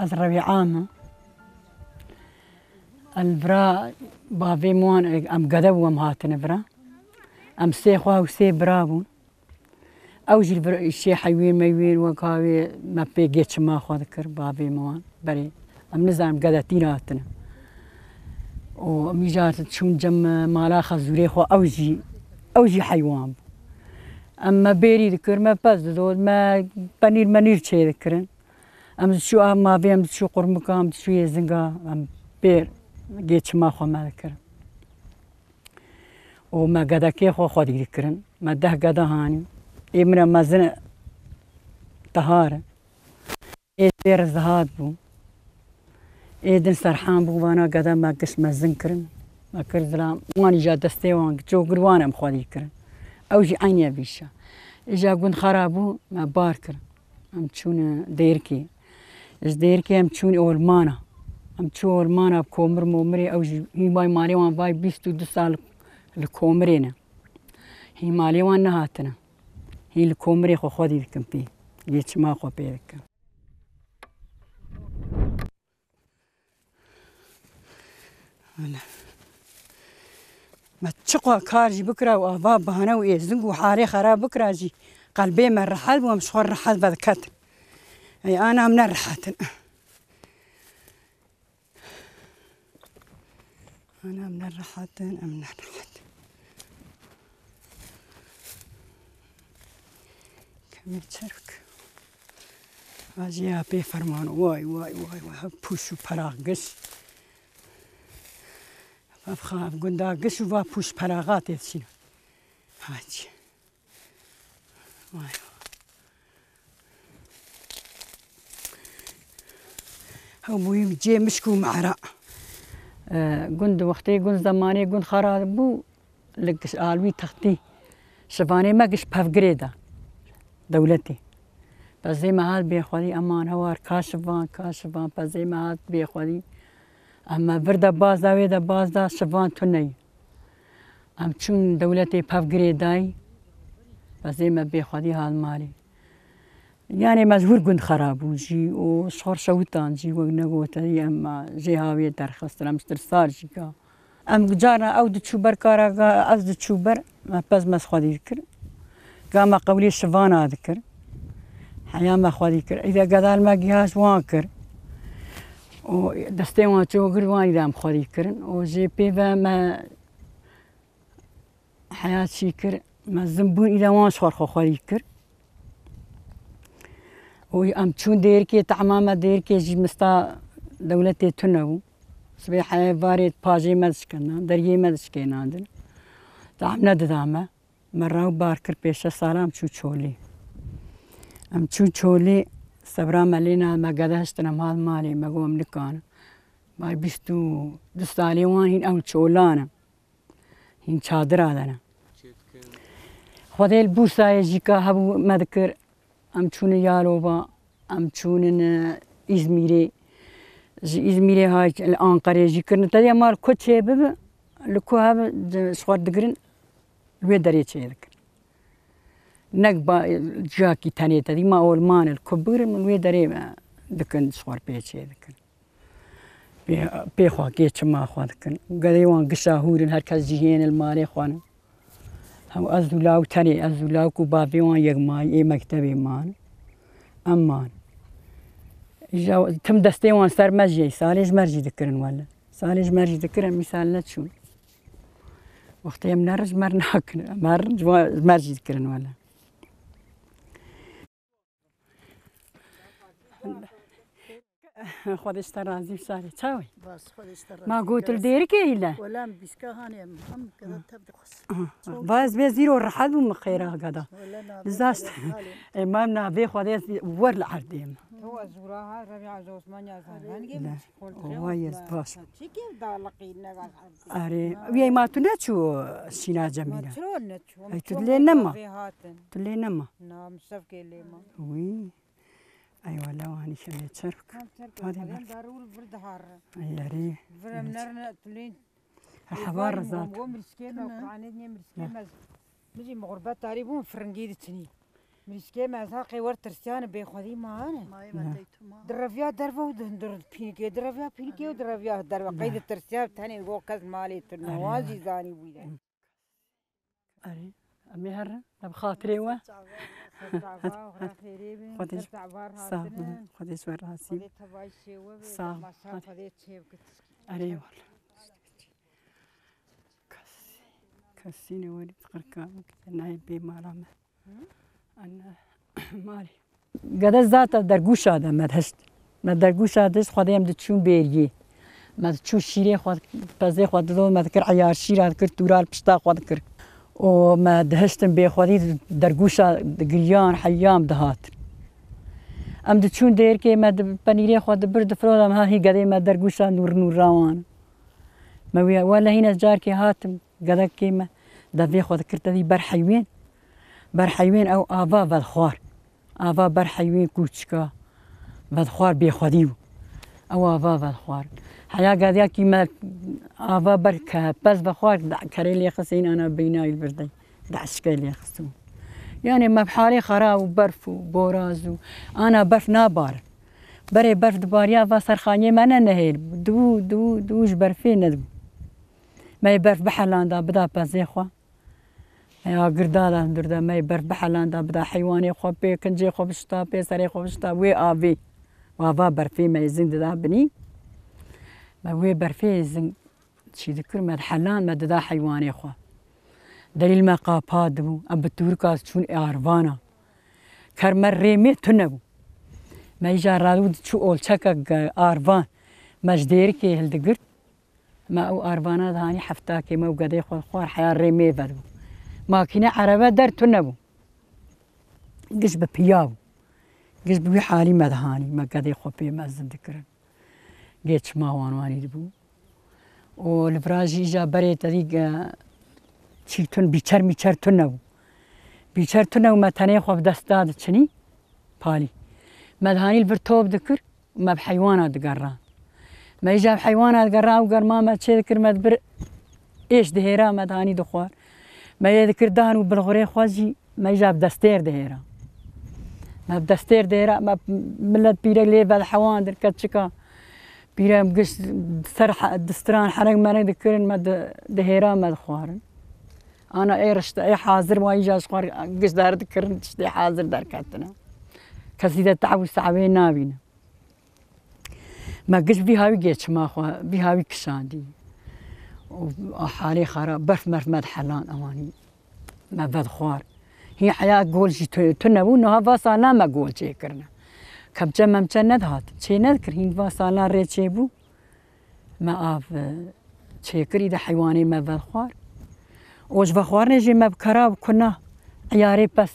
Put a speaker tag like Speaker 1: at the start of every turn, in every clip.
Speaker 1: از ربيعامة البرا بافي موان ام قدو ام هاتن برا ام سيخوا وسي برابون اوجي الشي حيوين ميوين وكاوي ما بيجيتش ما خو ذكر بافي موان بري ام نزام قدتين هاتن وميجات تشون جم مالا خزوري خو اوجي حيوان اما بيري ذكر ما باز دول ما بنير منير شي ذكرن ام شو ما بيم شو قرمكام شو زنقا ام بير جيتش ما خو ما ذكر وما قدا كي خو خو ذكرن ما ده قدا هاني إمنا ما زن طهارة إيدير زهاد بو إيدن سرحان بو وانا قدا ما قش ما زنكرن ما كرزلام واني جا دستي وان جو قروانا مخوالي كرن أوجي عيني بيشا إجا قن خرابو ما باركر أم تشون ديركي إز ديركي أم تشون أولمانا أم تشون أولمانا بكومر مومري أوجي هي باي مالي وان باي بيستو دو سال الكومرينا هي مالي وان نهاتنا هي الكومري خو خودي ذكم بي جيتش ما خو بي ذكم ما تشقوا كارجي بكرة وأباب هنا ويزنقوا حاري خراب بكرة جي قلبي من الرحال ومشخور الرحال بذكت أي أنا من الرحاتن أنا من الرحاتن من الرحاتن كم يتشرك أجي أبي فرمان واي واي واي واي بوشو براغش بخاف قندا قش وبوش براغات يتشيل هاجي واي هو بوي جي مشكو معرا قند وقتي قند زماني قند خرابو لقش آلوي تختي شفاني ما قش بفقريدا دولتي بس زي ما هاد بيخوالي أمان هوار كاشفان بس زي ما هاد بيخوالي أما بردا باز دا ويدا باز دا شفان توني أم تشون دولتي بفقريداي بس زي ما بيخوالي هاد مالي يعني مجبور قند خرابو جي وشخور شوطان جي وقنقوتا أما جي هاوية درخستنا مسترسار جيكا أم جارنا أو دتشوبر كارا أز دتشوبر ما بس ما سخوالي ذكر قام قولي شفانا ذكر حيا ما خو ذكر إذا قدال ما جهاز وانكر ودستي وان شوكر وان إذا مخو ذكرن وجي بيفا ما حياة شيكر ما زنبون إذا وان شخور خو ذكر وأم تشون ديركي تعمامة ديركي جي مستا دولتي تنو سبي حياة باريت باجي مدشكنا دريي مدشكينا عندنا تعمنا ددامة مرة باركر بيشة سلام شو تشولي أم تشولي صبرا مالينا ما قدهشتنا مال مالي ما قوم لكانا ما بيستو دستالي وان هين أول تشولانا هين شادر هذانا خذي البوسا يجيكا هبو مذكر أم تشون يالوبا أم تشون إزميري إزميري هاي الأنقرة جيكرنا تدي مال كل شيء بب لكو هذا صور دقرن الويدري شيء ذكر نقبا جاكي تاني تدي ما أول مان الكبير من ويدري دكن صور بيشي ذكر بيخوا كيتش ما خوا ذكر قديوان قشاهور هالكز جيين المالي خوانا هم أزولاو تاني أزولاو كوبابيوان يغماي إيه مكتبي مان أمان جاو تم دستيوان صار مجي ساليج مرجي ذكرن ولا ساليج مرجي ذكرن مثال لا تشون وقت يوم نرج مرناك مرجي ذكرن ولا خودش ترازي سالي تساوي
Speaker 2: بس خودش ترازي
Speaker 1: ما قلت لديرك إلا
Speaker 2: ولا بيسكا هاني هم كذا تبدخس
Speaker 1: باز بيزيرو الرحال ومخيرها قدا زاست إمامنا في خودش ور العرديم
Speaker 3: هو زوراها ربيع زوج مانيا زهران
Speaker 1: وايز باش
Speaker 3: كيف دالقينا
Speaker 1: أري ويا ما تناتشو سينا جميلة
Speaker 3: شلون نتشو
Speaker 1: أي تدلي نما
Speaker 3: نعم سفكي ليما
Speaker 1: وي أيوة لو هني شوية شرك
Speaker 3: هذا دارول برد حار
Speaker 1: يا ري
Speaker 3: فرمنا تلين
Speaker 1: حوار ذات
Speaker 3: ومرسكينا وقرانيني مرسكينا نجي مغربات تقريبا فرنجيد تني مسكين ما زاقي ور ترسيان بخذي معانا
Speaker 2: ماي ما ديتو ما
Speaker 3: درفيا درفا ودندر بينكي درفيا بينكي ودرفيا درفا قيد الترسيا تاني وكاز مالي تنوازي زاني ويدا
Speaker 1: أري أمي هرا بخاطري وا
Speaker 3: تعبا وخرا خيري بين
Speaker 1: خديش
Speaker 3: تعبار
Speaker 1: صح
Speaker 3: هاتنا
Speaker 1: خدي سوار راسي
Speaker 3: خذي تباي شيوة
Speaker 1: صح.
Speaker 3: ما صار خذي تشيب
Speaker 1: أري والله كسيني ولي تقركام ناي بي مالامه أنا مالي قد الزات درجوش هذا ما دهشت ما درجوش هذا خدي يم تشون بيرجي ما تشوف شيري خد بزي خد دو ما ذكر عيار شير ذكر تورال بشتا خد ذكر وما دهشتم بخدي درجوش دقيان حيام دهات ام تشون دير كي ما بنيري خد برد فرودا ما هي قدي ما درجوش نور نور روان ما ولا هنا جار كي هاتم قدك كيما دفي خد ذكرت ذي بر حيوين او آوا بالخوار آوا بر حيوين كوچكا بالخوار بخديو او آوا بالخوار حيا قادیا کی ما آوا برکه بس بخوار کاری لیخسین انا بینای بردی دعشکای لیخسون یعنی مبحالی خراب و برف و بوراز و انا برف نبار برای برف دباریا و سرخانه من نهیل دوش برفی ندم ما برف بحلاندا بدا بازی خوا یا گردادا دردا ما برف بحلاندا بدا حیوانی خوا پی کنجی خوا بشتا پی سری خوا بشتا وی آوی و آوا برفی ما زنده دا بنی ما وي برفي زن شي ذكر ما حلان ما دا حيواني خو دليل ما قاباد بو ام بتوركاس شون ارفانا كرمر ريمي تنبو ما يجا رادود شو اول شكا ارفان مجدير كي هلدقر ما او ارفانا داني حفتاكي ما وقدي خو خوار حيا ريمي فدو ما كنا عربه در تنبو قش ببياو قش بي حالي مدهاني ما قدي خو بي ما زندكر جيتش ما وانواني دبو والفراجي جا بري طريق تشيتون بيشر ميشر تنو بيشر تنو ما تاني خو بدستاد تشني بالي مدهاني البرتوب ذكر ما بحيوانات قران ما يجاب حيوانات قران وقر ما تشي ذكر مدبر ايش دهيرا مدهاني دخوار ما يذكر دهن بالغري خوازي ما يجاب دستير دهيرا ما بدستير دهيرا ما ملت بيرق لي بالحوان در كتشكا بيرام قش سرح دستران حرق ما نذكرن ما دهيرا ما دخوارن انا اي رشت اي حاضر ما يجاش خوار قش دار ذكرن تشتي حاضر دار كاتنا كسيده تعب ساعين نابين ما قش بيهاوي جيتش ما خو بيهاوي كشاندي وحالي خراب برف مرمد حلان اواني ما بدخوار هي حياه قول شي تنبو انه هذا صار ما قول شي كرنا كم جمم جند هات شي نذكر هين فاسالا ريتشيبو ما اف شي كريده حيواني ما بخوار وش بخوار نجي ما بكراب كنا عياري بس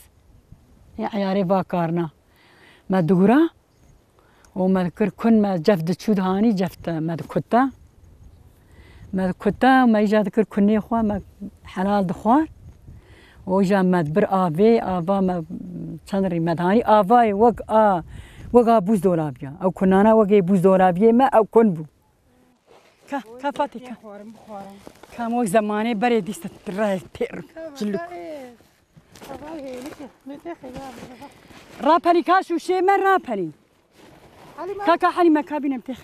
Speaker 1: يا عياري باكارنا ما دورا وما ذكر كن ما جفد تشود هاني جفت ما كتا ما يجا ذكر كني خوا ما حلال دخوار وجا ما دبر افي افا ما تنري مدهاني افاي وقا بوز دولابيا او كنانا وقا بوز دولابيا ما او كنبو كفاتي كام وقت زماني بري ديست تراي تير جلو رابني كاشو شي من رابني كاكا حالي ما كابين متخ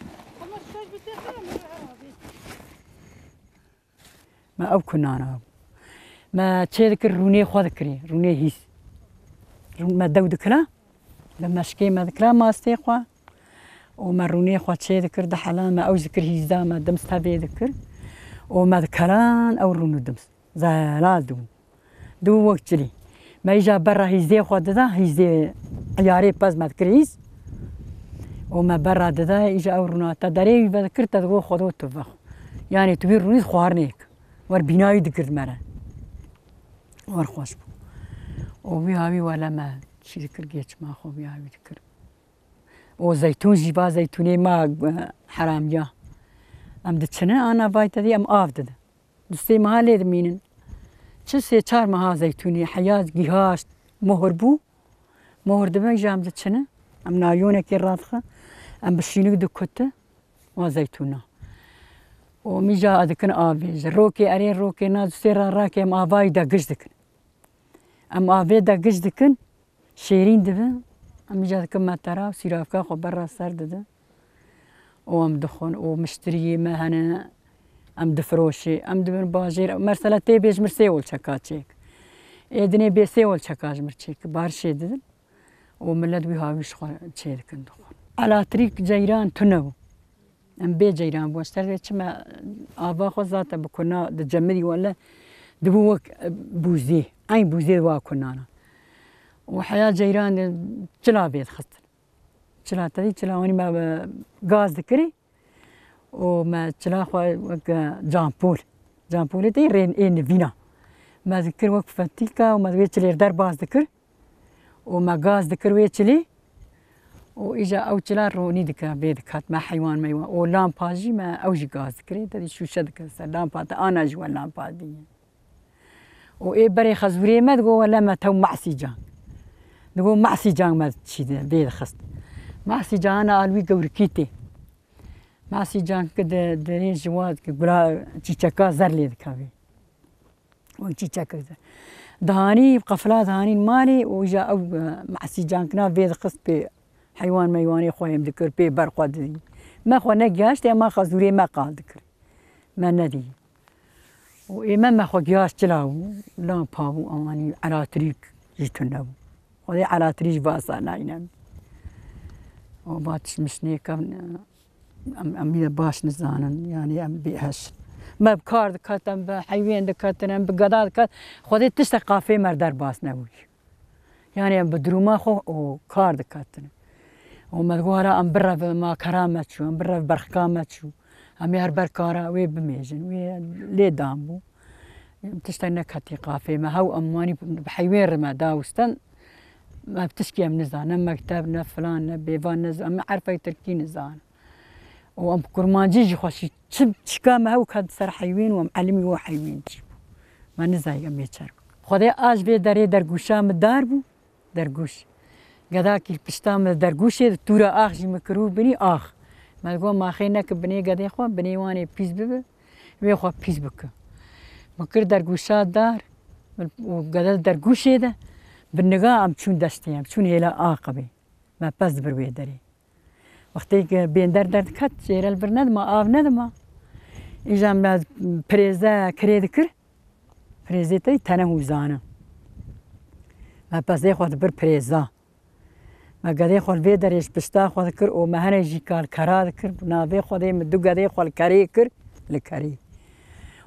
Speaker 1: ما او كنانا ما تشيذكر روني خو ذكري روني هيس ما دودكلا لما شكي ما ذكرا ما استيقوا ومروني خو تشي ذكر دحلان ما او ذكر هيزا ما دمس تابي ذكر وما ذكران او رونو دمس زالال دو وقت لي ما يجا برا هيزي خو ددا هيزي عياري باز ما ذكريز وما برا ددا يجا او رونا تدري بذكر تدغو خدو تفخ يعني تبي روني خوارنيك ور بناي ذكر مرة ور خوش وبيهاوي ولا ما شي ذكر جيتش ما خو بيهاوي ذكر وزيتون جيبا زيتوني ما حرام يا ام دتشنا انا بايت دي ام افدد دستي ما ليد مينن تشسي چار ما زيتوني حياه جهاش مهربو مهر دم جام دتشنا ام نايونه كي راضخه ام بشينك دكته وزيتونه وميجا ذكن افي روكي اري روكي ناز سير راكي ما فايدا قجدك ام افي دا قجدكن شیرین دبن ام جاد کم ترا سیرافکا خو برا سر دده ام دخون و مشتری ما هنا ام دفروشي ام دبن باجير مرسله تي بيج مرسي ول شكاتشيك ادني بيسي ول شكاج مرشيك بارشي ددن وملد بي هاويش خو تشيك دخون على طريق جيران تنو ام بي جيران بوستر ما ابا خو ذات بكنا دجمري ولا دبوك بوزي اي بوزي وا كنا وحياة جيران تلا بيت خط تلا تدي تلا وني ما غاز ذكري وما تلا خو جامبول تي رين ان فينا ما ذكر وقفة تيكا وما ذكر دار باز ذكر وما غاز ذكر ويتشلي واجا او تلا روني ذكر بيدكات ما حيوان ما يوان ولام باجي ما اوجي غاز ذكري تدي شو شدك لام بات انا جوا لام بادي واي بري خزوري ما تقول ولا ما تو معسي جان نقول معسي جان ما تشي بيد خست معسي جان انا الوي قوركيتي معسي جان كده دري جواد كبلا تشيكا زر لي ذكاوي وتشيكا دهاني قفلات دهاني مالي وجا او معسي جان كنا بيد خست بي حيوان ميواني خويم ذكر بي برقد ما خو نجاش ما خزوري ما قال ذكر ما ندي وإمام ما خو جاش تلاو لا بابو أماني على طريق جيتنا وذي على طريق باسا ناينام وباتش مشني كم أمي باش نزانن يعني أم بيهش ما بكار دكاتم بحيوان دكاتن بقضاء دكات خذي تشتقى في مردار باس نوي يعني أم بدروما خو وكار دكاتن وما تقولها أم برا ما كرامة شو أم برا برخكامة شو أم يهربر كارا وي بميجن وي لي دامبو بتشتغل كاتي قافي ما هو أماني بحيوان رما داوستن ما بتشكي من نزان مكتبنا فلان بيفان نزان ما عارفة تركي نزان وأم كرمان جيجي خوشي تشكا ما هو كاد صار حيوان ومعلمي هو حيوان ما نزاي أم يتشارك خذي آج بي داري درقوشا مداربو درقوش قداكي بشتام درقوشي تورا آخ جي مكروه بني آخ ما تقول ما خينك بني قدي خو بني واني بيس ببه وي خو بيس بك مكر درقوشات دار وقدر درقوشي ده بالنقاء ام تشون دشتي ام تشون هيلا آقبي ما بس بروي داري وقتيك بين در كت جير البرند ما آف ندما إجا ما بريزا كريد كر بريزي تري تنهو زانا ما بس دي خود بر بريزا ما قدي خول في دريش بشتا خود كر وما هنا يجي كال كرا كر نافي خود مدو قدي خول كري كر لكري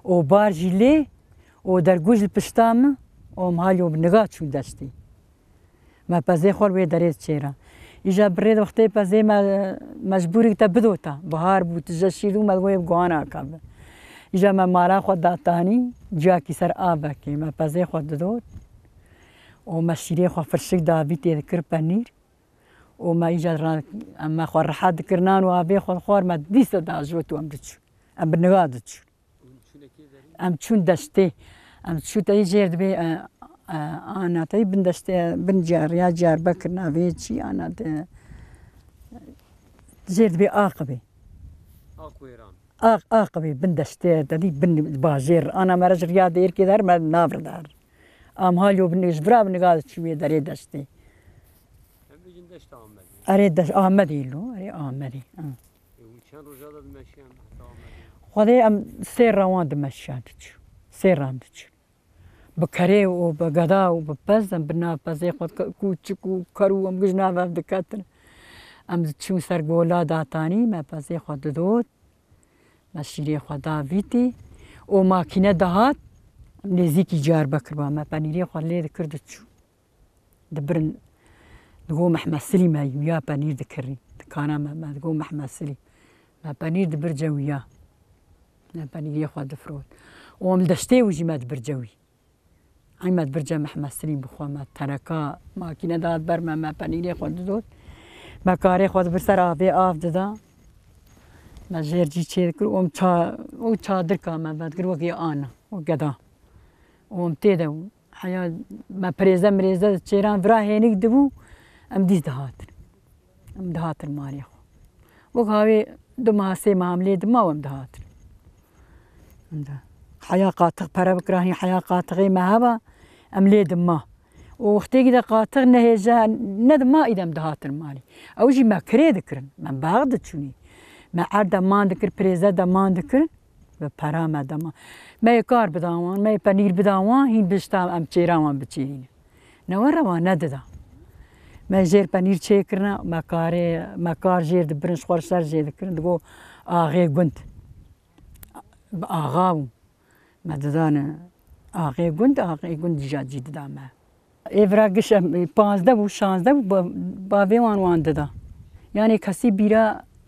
Speaker 1: وبار جيلي ودرجوج البشتام ومهاليو بنقاط شو دشتي ما بزي خول في دريش شيرا إجا بريد وقتي بزي ما مجبوري تبدوتا بهار بوتجشيدو ما تقول بقوانا كاب إجا ما مارا خود داتاني جاكي سر آبكي ما بزي خود دوت وما شيري خو فرشك دابيتي ذكر بانير وما يجا اما خور حد كرنان وابي خور خور ما ديس داجوتو ام دتش ام بنغادتش ام تشون دشتي ام تشو تي جير بي انا تي بندشتي بنجار يا جار بكرنا فيتشي انا جير بي اقبي اقبي بندشتي تدي بن باجير انا ما رجل رياض يركي دار ما نافر دار ام هاليو بنجبرا بنغادتش وي داري دشتي أريد آمدي له أريد آمدي
Speaker 4: وكان رجال المشيان
Speaker 1: خذي أم سير روان دمشيان تشو سير رام تشو بكري وبقضاء وببز أم بنا بزي خد كوتشكو كرو أم جنا ما بدكتر أم تشو سر قولا داتاني ما بزي خد دوت ما شيري خدا فيتي وما كنا دهات نزيكي جار بكروا ما بنيري خد لي ذكر تشو دبرن تقول محمد سليم هاي ويا بانير ذكرني كان ما تقول محمد سليم ما بانير دبرجوي وياه ما بانير ياخذ دفروت ومدشتي وجي ما دبرجوي هاي ما دبرجا محمد سليم بخوا ما تركا ما كنا دات برما ما بانير ياخذ دوت ما كاري ياخذ برسر افي اف ددا ما جيرجي تشي ذكر وم تا دركا ما بدكر وكي انا وقدا ومتيدو حيا ما بريزا مريزا تشيران فرا هينيك دبو ام ديز دهاتر ماري خو وكاوي دما سي معاملي دما وام دهاتر حيا قاطق برا بكراهي حيا قاطغي ما هبا ام لي دما ووقتی كده قاطر نهجا ند ما إدم دهات المالي أو جي ما كري ذكرن من باغد شوني ما عرض مان ذكر بريزا دمان ذكرن بپرا ما دما ما يكار بداوان ما يبنير بداوان هين بشتام أم چيراوان بچيرين نورا ما نددا ما جير بنير چيكرنا ما كار جير دبرنش خورسر جير ذكرن دقو آغي قنت آغاو ما ددان آغي قنت جاجي ددامه إفراقش 15 و 16 باوی وان دادا يعني کسی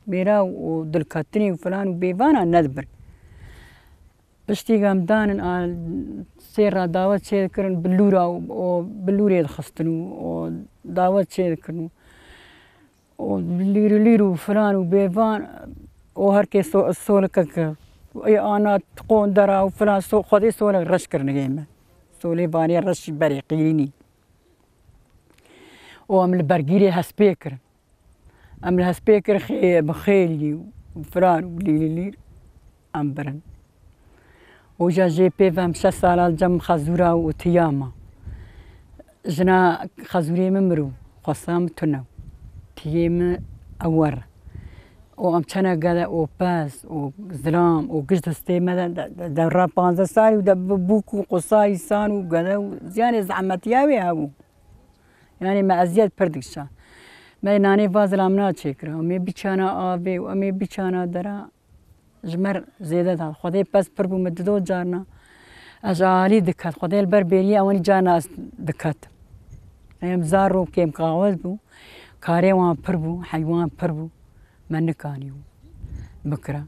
Speaker 1: بیرا و دلکتنی و فلان و بیوانا ندبر بشتی گمدان سیر را دعوت چه کرن بلورا و بلوری خستنو و دعوت چه کرن و لیرو فلان و بیوان و هر کی سولک ای آنا تقون درا و فلان خودی سولک رش کرنگیم سولی بانی رش بری قیرینی وام البرجيري هسبيكر أم الهسبيكر بخيلي وفران وليلي أمبرن وجا جي بي فهم 6 سالة جم خزورة وتياما جنا خزوري ممرو قسام تنو تيم أور وأم كنا قدا وباس وزلام وقشت استيما درا 15 سالة ودبوكو قصاي سان وقدا زيانة زعمتياوي هاو يعني مع أزياد بردكشا ما ناني فازلامنا تشكره ومي بيشانا آبي ومي بيشانا درا جمر زيادة خدي بس بربو مددو جارنا أجالي دكات خدي البربرية أولي جانا دكات أيام زارو كيم قاوز بو كاري وان بربو حيوان بربو من كانيو بكرة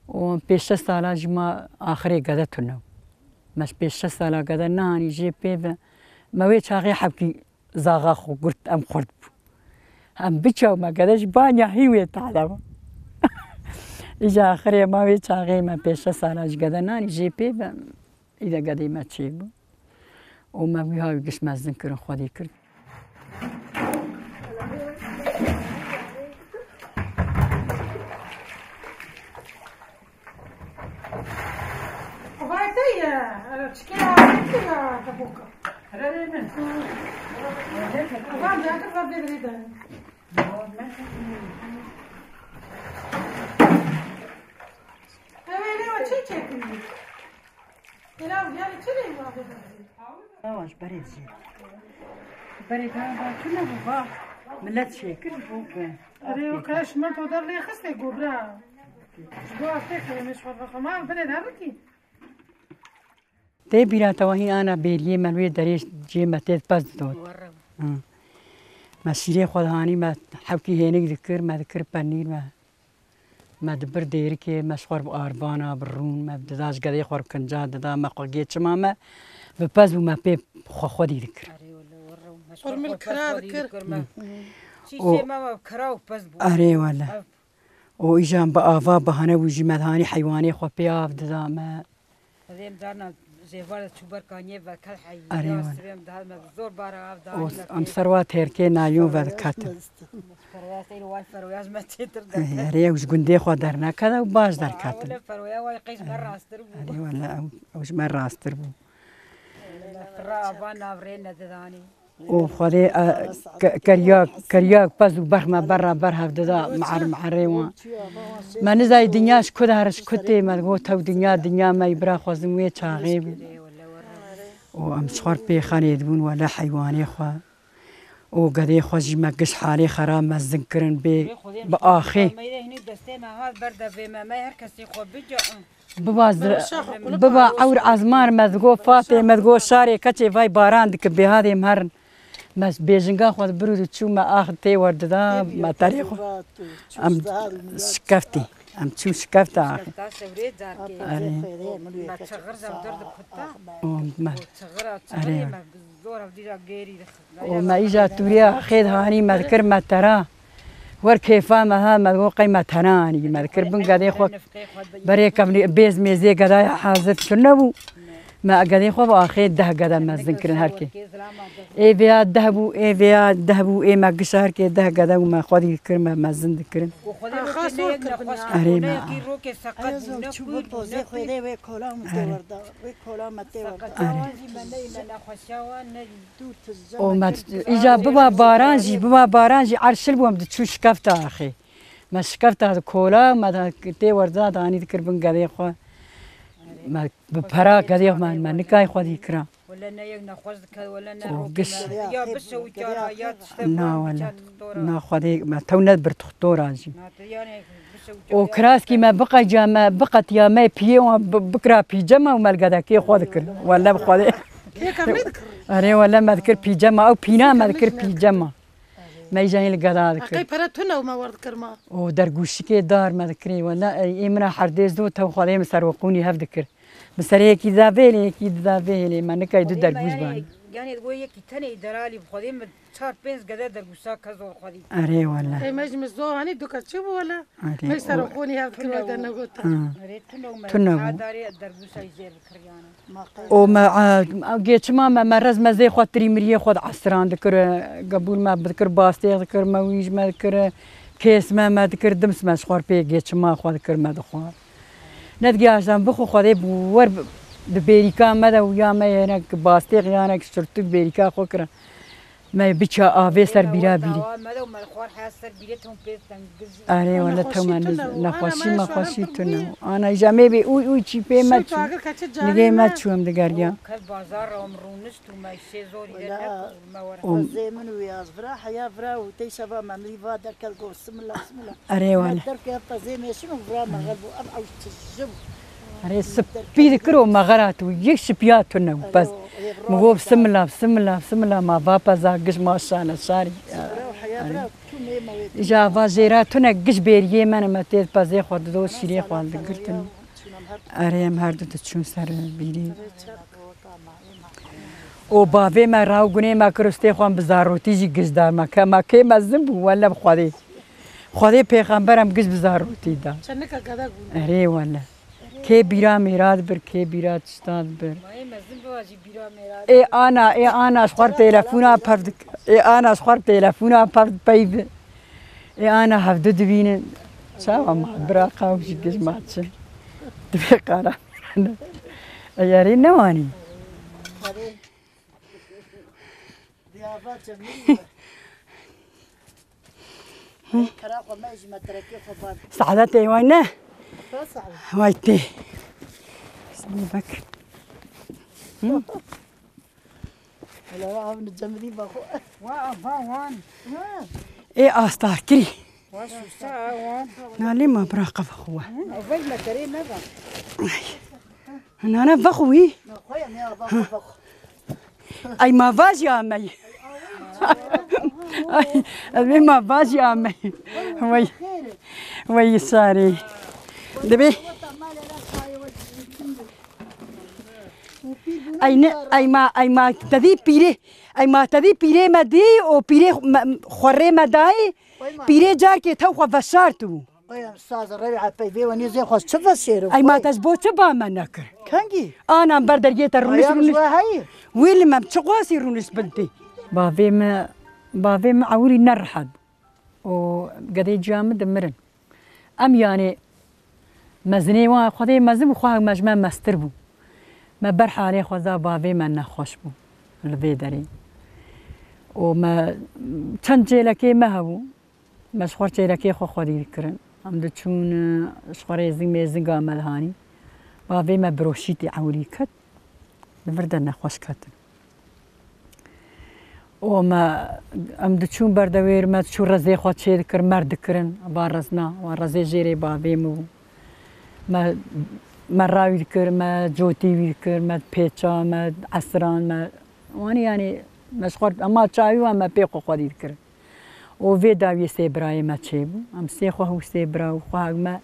Speaker 1: وبيش سالا جما آخري قدا تنو مش بيش سالا قدا ناني جي بيفا ما ويش هاغي حبكي زاغاخو قلت أم خرد أم بيشاو ما قداش بانيا هيوية تعلم إجا آخرية ما ويتشاغي ما بيشا سالاج قدا ناني جي بي إذا قدي ما تشيبو وما بيهاوي قش ما زنكرن خودي كرد واش بريد زين بريد هذا كله بغا ملات شاكر فوق
Speaker 5: ريو كاش ما تقدر لي خصني قبرا شو افتكر مش فرق ما بريد هذاكي
Speaker 1: تي بيرا توهي انا بيري منوي دريش جي متت بس دوت ما سيري خدهاني ما حبكي هينك ذكر ما ذكر بنير ما دبر ديركي ما شخور باربانا برون ما بداش قدي خور كنجا ددا ما قلقيت شمامه بباز وما بي خودي ذكر
Speaker 5: ورمل كرا ذكر
Speaker 3: شيء ما كراو بس
Speaker 1: اري ولا وإجا بآفا بهنا ويجي مدهاني حيواني خو بياف ددا ما
Speaker 3: هذيم دارنا زيفار تشوبر كانيه وكل حي
Speaker 1: أريوان
Speaker 3: ده ما زور بارا أفضل
Speaker 1: أم ثروات هيركي نايون وذكرت
Speaker 3: فرويات الواي فرويات ما تتر
Speaker 1: أري وش قندي خو درنا كذا وباش دركات
Speaker 3: ولا فرويا واي قيس مرة استربو
Speaker 1: أري ولا وش مرة استربو
Speaker 3: فرابانا برينا دداني
Speaker 1: وخذي كرياك بس وبرما برا ددا مع ريوان ما نزاي دنياش كده هرش كتي ما قوتها ودنيا ما يبرا خوزمويه شاغيب وام صور بيخاني يدبون ولا حيواني خوا وقدي خوجي ما قش حالي خراب ما زنكرن بآخي بابا عور عزمان ما تقول فاطمه ما تقول شاري كتي فاي باران دك بهذه مهرن بس بيجنقا خذ برود تشو ما اخذ تي ورد دا ما تاريخ ام شكفتي ام تشو شكفتا وما اجا توريا خيد هاني ما ذكر ما ترى ور كيفا ما ما تقول قيمة هناني ما ذكر بن قاعد يخوك بريك بيز ميزي قاعد حاضر شنو ما قدي خو آخر ده قدر ما ذكرن هركي إيه بيا دهبو إيه بيا دهبو إيه ما قشهر كي ده قدر وما خدي كرم ما زند كرن أري ما
Speaker 2: چوب بازه خوده و کلا متورده و کلا متورده
Speaker 1: او ما إجا بابا بارانجي عرشل بوم دتشو شكفتا أخي ما شكفتا كولا ما تي وردا داني ذكر بن قدي خو ما ببرا قدي ما نكاي خدي كرا
Speaker 3: ولا نيجي نخوض كذا ولا نروح
Speaker 2: يا
Speaker 3: بس وجارة يا
Speaker 1: نا ولا نا خدي ما تونا برتختور عنجي او كراسكي ما بقى جامع بقت يا ما بيو بكرا بيجاما وما القدا كي خذ كر ولا بخذ أري ولا ما ذكر بيجاما أو بينا ما ذكر بيجاما ما يجاني القدا ذكر
Speaker 5: أكيد براتنا وما ورد كرما
Speaker 1: او درجوش كي دار ما ذكري ولا إمنا حرديز دو تو خذي مسروقوني هف ذكر مسريه كي ذابيلي كي ذابيلي ما نكاي دو درجوش بان
Speaker 3: يعني تقول يكي تاني درالي بخذي من صار بينز قدا درجوسا كذا خذي
Speaker 1: أري ولا
Speaker 5: أي مجمز زو هني دوكا تشوفوا ولا ما يسرقوني هذا كل وقت أنا قلت
Speaker 1: تنو
Speaker 3: داري درجوسا يزير كريانا
Speaker 1: او ما جيت ما مرز ما زي خاطري مريه خد عصران ذكر قبول ما بذكر باستي ذكر مويج ما ذكر كيس ما ذكر دمس ما شخور بي جيت ما خد ذكر ما دخوار ندقي عشان بخو خدي بور ببيريكا ما ويا ما هناك باستي غيانا كشرتو بيريكا خوكرا ما بيتشا آفي سر بيرا بيري أري ولا توما نخوشي ما خوشي تنو أنا جامي بي أوي شي بي ما تشو نجي ما تشو هم دقاريا
Speaker 2: زمن وياز فرا حيا فرا وتيشبا مملي فادر كالكو بسم الله بسم الله
Speaker 1: أري ولا
Speaker 2: درك يا زي شنو فرا مغلبو أبعد تجب
Speaker 1: أري سبي ذكرو مغراتو يكش بياتو بس مغو بسم الله بسم الله بسم الله ما بابا زاقش ما شانا شاري جافا زيراتنا قش بيريه من ما تيز بازي خود دو شيري خود قلتن أريم هردو تشون سر بيري او بافي ما راو قني ما كرستي خوان بزارو تيجي قش دا ما كي ما زنبو ولا بخوادي خودي پیغمبرم قش بزارو تيدا
Speaker 5: شنك قدا قول
Speaker 1: أري ولا كي بيرا ميراد بر كي بيرا تشتاد بر اي انا اشخر تلفونا برد اي انا اشخر تلفونا برد بايب اي انا هفدو دبين شاو ما براقه وشي قش ماتش دبي قارا ياري نواني سعادتي وينه وايتي سنبك
Speaker 2: لا عم نجمدي باخو
Speaker 3: وان
Speaker 1: ايه استار كري
Speaker 3: واش ساعة وان
Speaker 1: نالي ما براقب اخوه
Speaker 3: أول ما تري نبا
Speaker 1: انا بخوي
Speaker 2: خويا يا باخو
Speaker 1: اي ما فاز يا امي اي ما فاز يا امي وي ساري دبي اي ما تدي بيري ما دي او بيري خوري ما داي بيري جار كي تو خفشارتو
Speaker 2: يا استاذ الربيعه بيبي وني زي خوش تفسير
Speaker 1: اي ما تجبو تبا منكر
Speaker 2: كانجي
Speaker 1: انا بردر جيت الرونس
Speaker 2: هاي
Speaker 1: ويلي ما بتشقوسي رونس بنتي بافي ما عوري نرحب و قدي جامد مرن ام يعني مزني وا خدي مزم خو مجمع مستربو ما برح عليه خذا بافي ما نخوش بو الفيدري وما تنجي لك ما هو مشخورتي لك خو خدي كرن عم دتشون شخوري زي زنقا ملهاني بافي ما بروشيتي عوري كت الفرد نخوش كت وما ام دتشون بردوير ما تشو رزي خو تشي كر مرد كرن بارزنا ورزي جيري بافي مو ما راوي ذكر ما جوتي ذكر ما بيتشا ما عسران ما واني يعني مشغول اما تشاوي وما بيقو خدي ذكر وفي داوي سيبراي ما تشيبو ام سيخو هو سيبرا وخاغ ما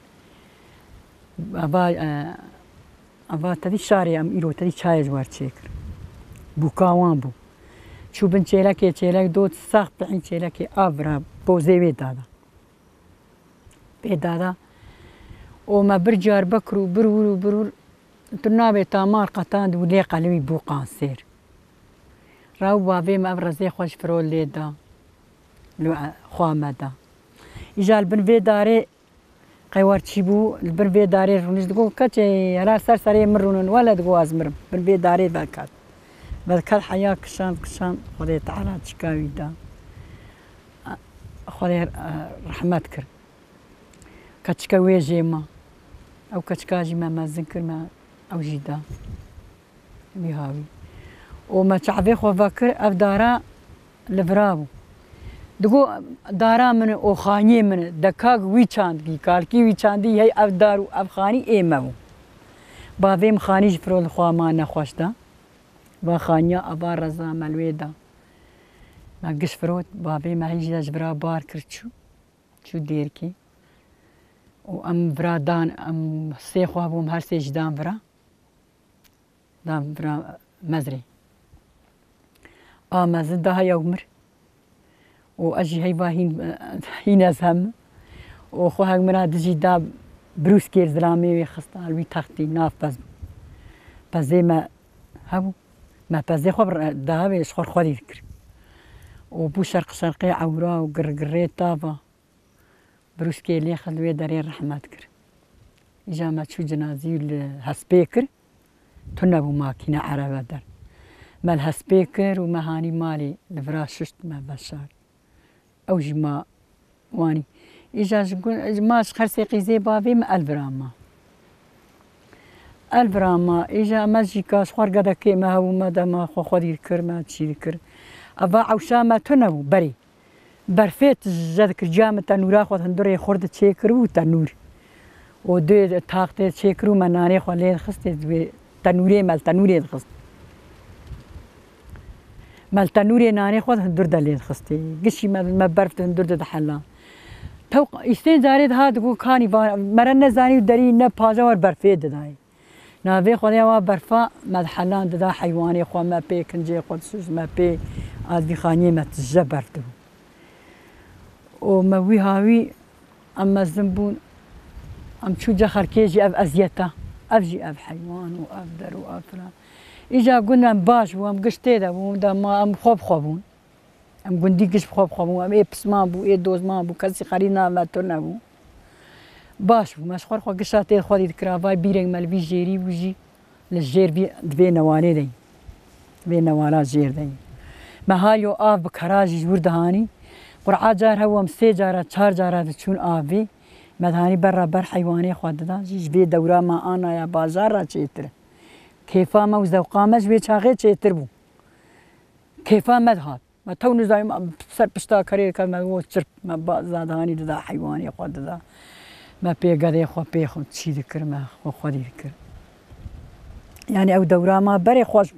Speaker 1: افا تدي شاري ام ايرو تدي شاي جوار تشيكر بوكاوان بو شو بنشيلك دوت ساق بحين شيلك افرا بوزي بي دادا وما برجار بكرو برور تنابي تامار قطان ولي قلبي بو قانسير راو بابي ما برزي خوش فرول ليدا لو خوامدا إجا البن في داري قيوار تشيبو البن في داري رونيش دقو كاتي هلا سر سري مرونن ولا دقو أزمرم بن في داري بالكال حياة كشان خذي تعالى تشكاوي دا خذي رحمتك كتشكاوي جيما أو كتشكاجي ما زنكر ما أو جدا بيهاوي وما تعبي خو فكر أف دارا لفرابو دقو دارا من أو خاني من دكاك ويشاندي كالكي ويشاندي هي أف دارو أف خاني إيمو بافيم خاني جفرول خوا ما نخوش دا با خانيا أبا رزا ملويدا ما قش فروت بافي ما هيجي جبرا بار كرتشو شو ديركي وأم برا دان أم سيخو أبوم هر سيج دان برا مزري مازن ده يومر وأجي هاي باهين أزهم وخوها مرا دجي دا بروس كير زلامي ويخستا الوي تختي ناف بس زي ما هبو ما بس خبر ده بيشخر خودي ذكر وبو شرقي عورا وقرقريت طابا بروس كير لي خلوي داري رحمة ذكر إجا ما تشو جنازي الهسبيكر تنبو ماكينة عربة دار ما الهسبيكر وما هاني مالي الفراششت ما بشار أو جما واني إجا جقول ماش خرسي قيزي بابي ما البراما إجا ماجيكا شخور قدا كيما هو مادام خو خودي الكر ما تشي الكر أبا عوشا ما تنبو بري برفيت جادك جامة تنورا خو هندوري خورد تشيكرو تنور ودو تاقتي تشيكرو ما ناري خو ليد خستي تنوري مال تنوري خست مال تنوري ناري خو هندور دليد خستي قشي ما برفت هندور دحلا توق يستين زاريد هاد كو كاني مرن زاني دري نا باجا ور برفيد داي نافي خديا وا برفا مدحلان دا حيواني خو ما بي كنجي قدسوس ما بي ادي خاني ما تجبرتو وما وي هاوي اما الزنبون ام شو جخر كيجي اف ازيتا افجي اف حيوان واف در وافلا اجا قلنا باش وام قشتي دا ودا ما ام خوبون ام قندي قش خوبون ام بسما بو اي دوز ما بو كسي خرينا ما تنبو باش مشخور خو قشاتي خودي كرافاي بيرنج مال بي جيري وجي للجير بي دبي نوالي دي بي نوالا جير دي ما هايو آف بكراجي جور دهاني قرعا جار هو مسي جارة چار جارة تشون آفي مدهاني بر حيواني خود دا جيج بي دورا ما آنا يا بازار را چيتر كيفا ما وزوقامش بي چاقي چيتر بو كيفا مدهات ما تو نزايم سر پشتا كرير كد ما چرپ ما زادهاني دا حيواني خود دا ما بي قدي خو بي خو تشي ذكر ما خو خودي ذكر يعني او دورا ما بري خوش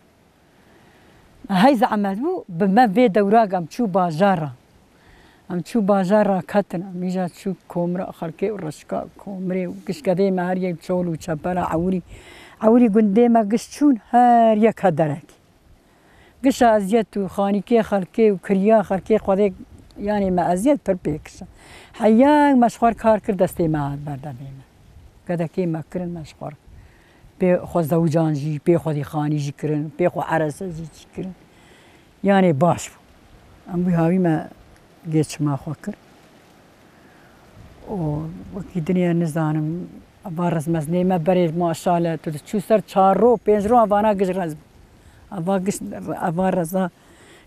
Speaker 1: هاي زعمت بو بما في دورا قام تشو بازارة ام تشو بازارة كتنا ميجا تشو كومرا خلقي ورشكا كومري وكش قدي ما هريا تشول وشبالا عوري قندي ما قشتشون هريا كدرك قش ازيت وخاني كي خلقي وكريا خلقي خودي يعني ما ازيت بربيكس حياك مشخور كار كر دستي ما هاد بردا بيما قدا كي ما كرن مشخور بي خو زوجان جي بي خودي خاني جي كرن بي خو عرس جي كرن يعني باش ام بي هاوي ما جيتش ما خوكر وكي دنيا نزانم ابارز مزني ما بريد ما شاء الله تشو سر 4 رو 5 رو ابانا قجرز ابارز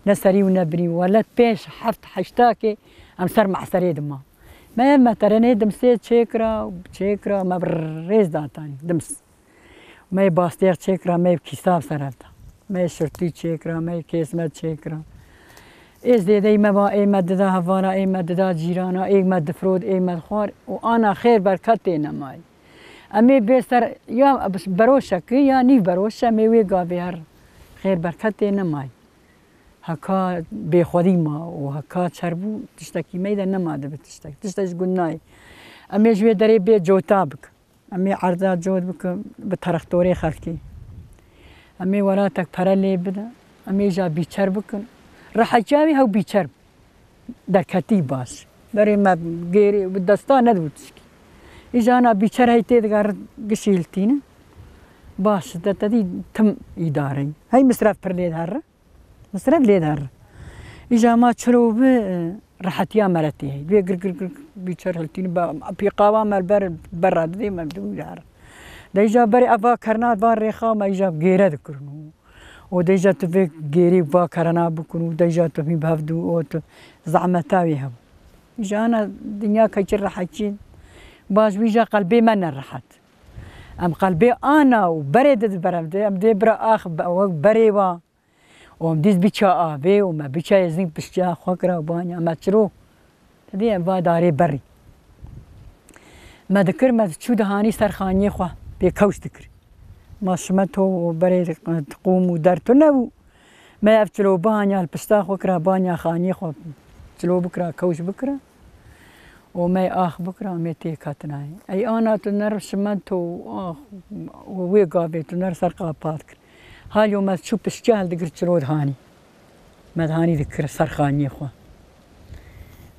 Speaker 1: نسري ونبري ولا بيش حفت حشتاكي ام سر مع سري دما ما ترني دمسي تشيكرا ما بريز داتاني دمس ما باستير تشيكرا ما كيساب سرالتا ما شرطي تشيكرا ما كيس ما تشيكرا إز دي ما با إيه مددا هفانا إيه مددا جيرانا إيه مد فرود إيه مد خوار وأنا خير بركتي نماي أمي بيستر يا بس بروشك يا ني بروشة مي قابير خير بركتي نماي هكا بخودي ما وهكا تشربو تشتكي ميدا نما ده تشتكي قلناي أمي جوي دري بي جوتابك أمي عرضا جود بك بترختوري خلقي أمي ولاتك فرالي بدا أمي جا بيشربك راح جاوي هو بيشرب در كتيب باش دري ما غيري بالدستان ندو تشكي إجا أنا بيشر هيتي دقار قشيلتين باش تدي تم إداري هاي مصرف برليد هرة مصرف ليد هرة إجا ما تشرب راحت يا مرتي هي بيقر بيشر هالتين بقوام البر برا دي ما بدو يعرف ده إجا بري أبا كرنات بار ريخا ما إجا غيره ذكرنو وده إجا تفك غيري با كرنا بكونو ده إجا تفي بهفدو أو زعمتاوي هم إجا أنا دنيا كيشر راحتين باش بيجا قلبي من راحت أم قلبي أنا وبرد برمد أم دي برا آخ بريوا وم ديز بيشا آبي وما بيشا يزين بشجا خكرا وبانيا ما تشرو تدي أم داري بري ما ذكر ما تشو دهاني سرخاني خوا بيكوش ذكر ما شمتو بري تقوم ودرتو نبو ما يفتلو بانيا البشتا خكرا بانيا خاني خوا تلو بكرا كوش بكرا وما آخ بكرة ميتي كاتناي أي أنا تنر شمنتو آخ وويقابي تنر سرقة باتك هاليو ما تشوف الشجال ذكر تشرود هاني ما هاني ذكر سرخاني خوا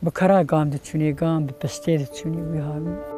Speaker 1: بكرا قام دتشوني قام ببستي دتشوني ويهاوي